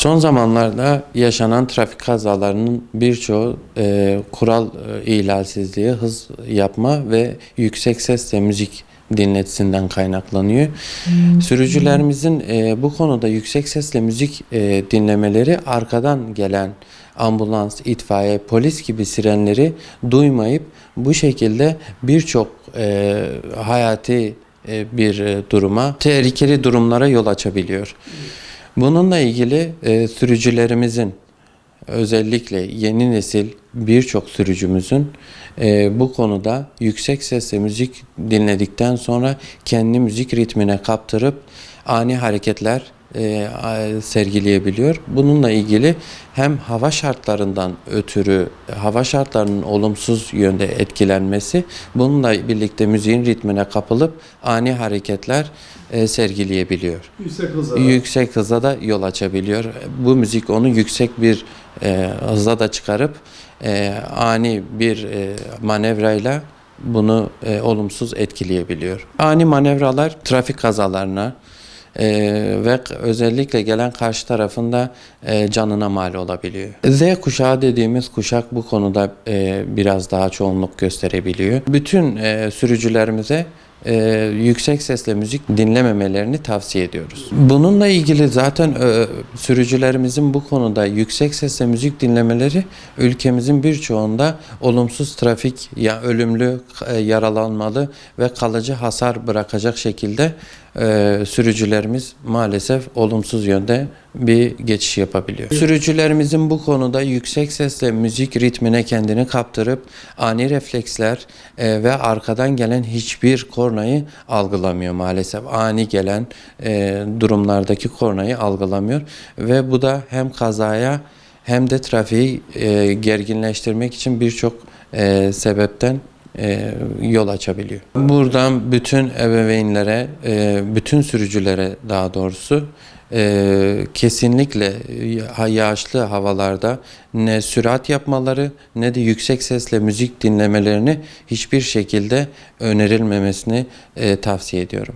Son zamanlarda yaşanan trafik kazalarının birçoğu kural ihlalsizliği, hız yapma ve yüksek sesle müzik dinletisinden kaynaklanıyor. Sürücülerimizin bu konuda yüksek sesle müzik dinlemeleri arkadan gelen ambulans, itfaiye, polis gibi sirenleri duymayıp bu şekilde birçok hayati bir duruma, tehlikeli durumlara yol açabiliyor. Bununla ilgili sürücülerimizin, özellikle yeni nesil birçok sürücümüzün bu konuda yüksek sesle müzik dinledikten sonra kendi müzik ritmine kaptırıp ani hareketler sergileyebiliyor. Bununla ilgili hem hava şartlarından ötürü hava şartlarının olumsuz yönde etkilenmesi, bununla birlikte müziğin ritmine kapılıp ani hareketler sergileyebiliyor. Yüksek hıza da yol açabiliyor. Bu müzik onu yüksek bir hıza da çıkarıp ani bir manevrayla bunu olumsuz etkileyebiliyor. Ani manevralar trafik kazalarına ve özellikle gelen karşı tarafında canına mal olabiliyor. Z kuşağı dediğimiz kuşak bu konuda biraz daha çoğunluk gösterebiliyor. Bütün sürücülerimize yüksek sesle müzik dinlememelerini tavsiye ediyoruz. Bununla ilgili zaten sürücülerimizin bu konuda yüksek sesle müzik dinlemeleri ülkemizin birçoğunda olumsuz trafik, ölümlü, yaralanmalı ve kalıcı hasar bırakacak şekilde sürücülerimiz maalesef olumsuz yönde bir geçiş yapabiliyor. Sürücülerimizin bu konuda yüksek sesle müzik ritmine kendini kaptırıp ani refleksler ve arkadan gelen hiçbir kornayı algılamıyor maalesef. Ani gelen durumlardaki kornayı algılamıyor ve bu da hem kazaya hem de trafiği gerginleştirmek için birçok sebepten yol açabiliyor. Buradan bütün ebeveynlere, bütün sürücülere daha doğrusu kesinlikle yağışlı havalarda ne sürat yapmaları ne de yüksek sesle müzik dinlemelerini hiçbir şekilde önerilmemesini tavsiye ediyorum.